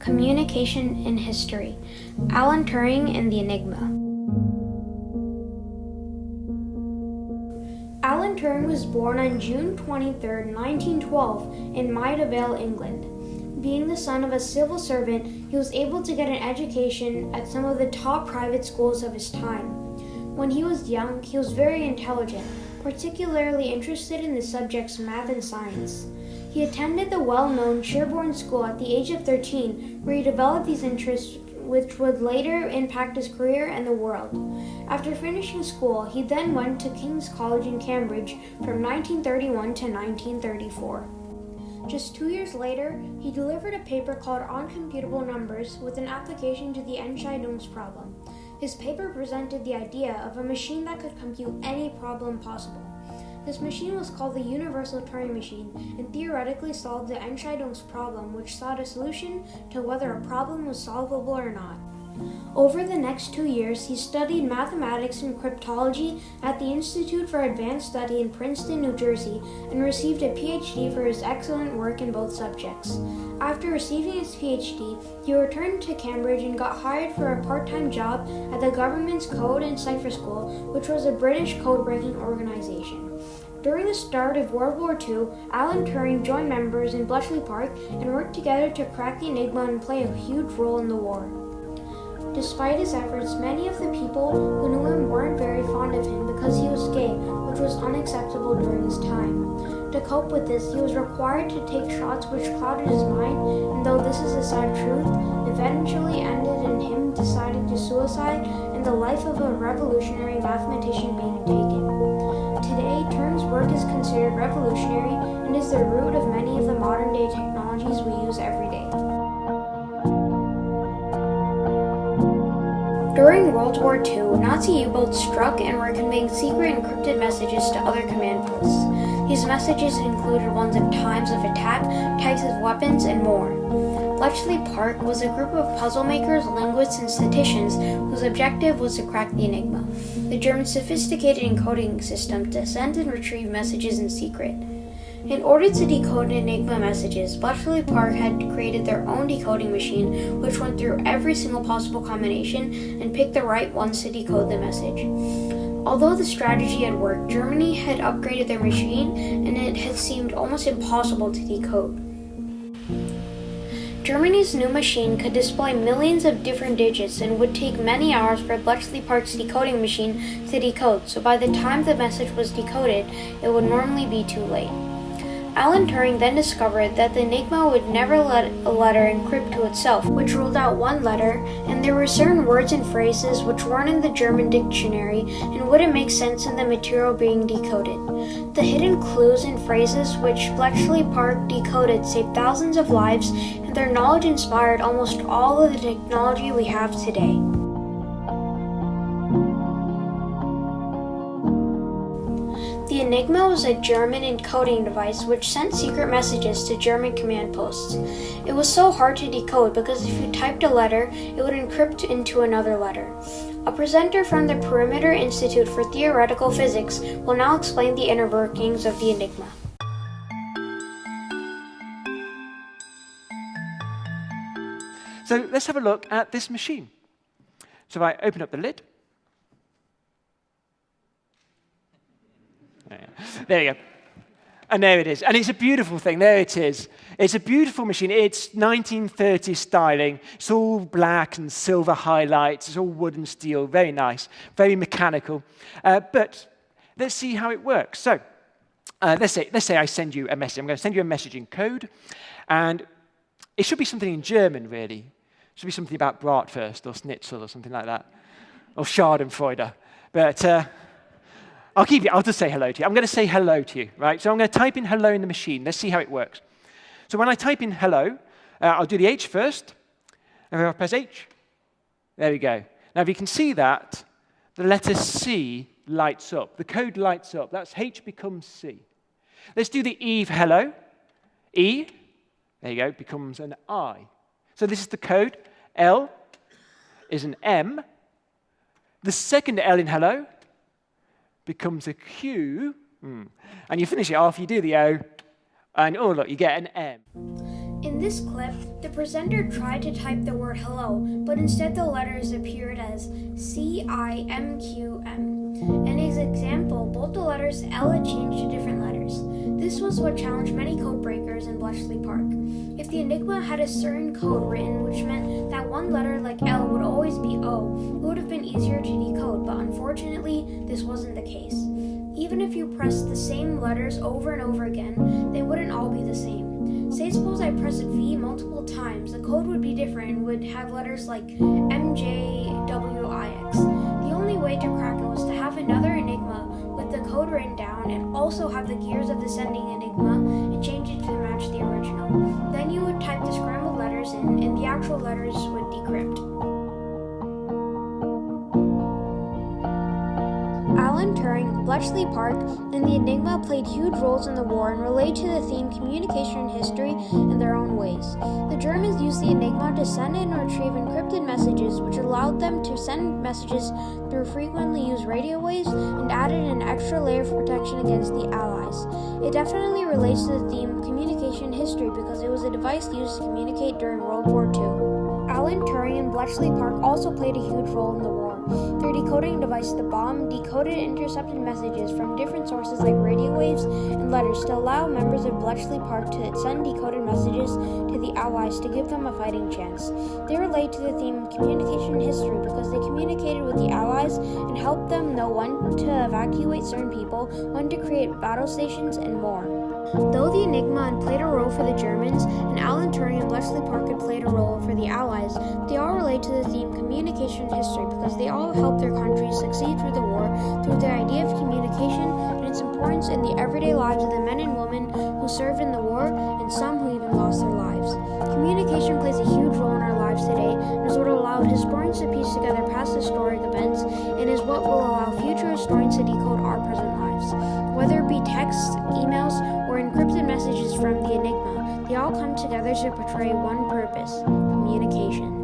Communication in History, Alan Turing and the Enigma. Alan Turing was born on June 23, 1912, in Maida Vale, England. Being the son of a civil servant, he was able to get an education at some of the top private schools of his time. When he was young, he was very intelligent, particularly interested in the subjects math and science. He attended the well-known Sherborne School at the age of 13, where he developed these interests which would later impact his career and the world. After finishing school, he then went to King's College in Cambridge from 1931 to 1934. Just 2 years later, he delivered a paper called On Computable Numbers with an application to the Entscheidungsproblem. His paper presented the idea of a machine that could compute any problem possible. This machine was called the Universal Turing Machine and theoretically solved the Entscheidungsproblem, which sought a solution to whether a problem was solvable or not. Over the next 2 years, he studied mathematics and cryptology at the Institute for Advanced Study in Princeton, New Jersey, and received a PhD for his excellent work in both subjects. After receiving his PhD, he returned to Cambridge and got hired for a part-time job at the government's Code and Cipher School, which was a British code-breaking organization. During the start of World War II, Alan Turing joined members in Bletchley Park and worked together to crack the Enigma and play a huge role in the war. Despite his efforts, many of the people who knew him weren't very fond of him because he was gay, which was unacceptable during his time. To cope with this, he was required to take shots which clouded his mind, and though this is a sad truth, eventually ended in him deciding to suicide and the life of a revolutionary mathematician being taken. Today, Turing's work is considered revolutionary and is the root of many of the modern-day technologies we use every day. During World War II, Nazi U-boats struck and were conveying secret encrypted messages to other command posts. These messages included ones of times of attack, types of weapons, and more. Bletchley Park was a group of puzzle makers, linguists, and statisticians whose objective was to crack the Enigma, the German sophisticated encoding system to send and retrieve messages in secret. In order to decode Enigma messages, Bletchley Park had created their own decoding machine which went through every single possible combination and picked the right ones to decode the message. Although the strategy had worked, Germany had upgraded their machine and it had seemed almost impossible to decode. Germany's new machine could display millions of different digits and would take many hours for Bletchley Park's decoding machine to decode, so by the time the message was decoded, it would normally be too late. Alan Turing then discovered that the Enigma would never let a letter encrypt to itself, which ruled out one letter, and there were certain words and phrases which weren't in the German dictionary and wouldn't make sense in the material being decoded. The hidden clues and phrases which Bletchley Park decoded saved thousands of lives, and their knowledge inspired almost all of the technology we have today. The Enigma was a German encoding device which sent secret messages to German command posts. It was so hard to decode because if you typed a letter, it would encrypt into another letter. A presenter from the Perimeter Institute for Theoretical Physics will now explain the inner workings of the Enigma. So let's have a look at this machine. So if I open up the lid, there you go. And there it is. And it's a beautiful thing. There it is. It's a beautiful machine. It's 1930s styling. It's all black and silver highlights. It's all wood and steel. Very nice. Very mechanical. But let's see how it works. So let's say I send you a message. I'm going to send you a message in code. And it should be something in German, really. It should be something about Bratwurst or Schnitzel or something like that. Or Schadenfreude. But I'll just say hello to you. I'm going to say hello to you, right? So I'm going to type in hello in the machine. Let's see how it works. So when I type in hello, I'll do the H first. And if I press H, there we go. Now, if you can see that, the letter C lights up. The code lights up. That's H becomes C. Let's do the E for hello. E, there you go, becomes an I. So this is the code. L is an M. The second L in hello becomes a Q, and you finish it off, you do the O, and oh look, you get an M. In this clip, the presenter tried to type the word hello, but instead the letters appeared as CIMQM. In his example, both the letters L had changed to different letters. This was what challenged many code breakers in Bletchley Park. If the Enigma had a certain code written which meant that one letter like L would always be O, it would have been easier to decode, but unfortunately, this wasn't the case. Even if you pressed the same letters over and over again, they wouldn't all be the same. Say suppose I pressed V multiple times, the code would be different and would have letters like MJWIX. The only way to crack it was to have another Enigma with the code written down and also have the gears of the sending Enigma and change it to match the original. Then you would type the scrambled letters in and the actual letters would decrypt. Alan Turing, Bletchley Park, and the Enigma played huge roles in the war and relate to the theme communication and history in their own ways. The Germans used the Enigma to send and retrieve encrypted messages, which allowed them to send messages through frequently used radio waves and added an extra layer of protection against the Allies. It definitely relates to the theme communication history because it was a device used to communicate during World War II. Alan Turing and Bletchley Park also played a huge role in the war. Their decoding device, the bomb, decoded intercepted messages from different sources like radio waves and letters to allow members of Bletchley Park to send decoded messages to the Allies to give them a fighting chance. They relate to the theme communication history because they communicated with the Allies and helped them know when to evacuate certain people, when to create battle stations, and more. Though the Enigma had played a role for the Germans, and Alan Turing and Bletchley Park had played a role for the Allies, they all relate to the theme communication history because they all helped their countries succeed through the war through the idea of communication and its importance in the everyday lives of the men and women who served in the war and some who even lost their lives. Communication plays a huge role in our lives today and is what allowed historians to piece together past historic events and is what will allow future historians to decode our present lives. Whether it be texts, emails, or encrypted messages from the Enigma, they all come together to portray one purpose: communication.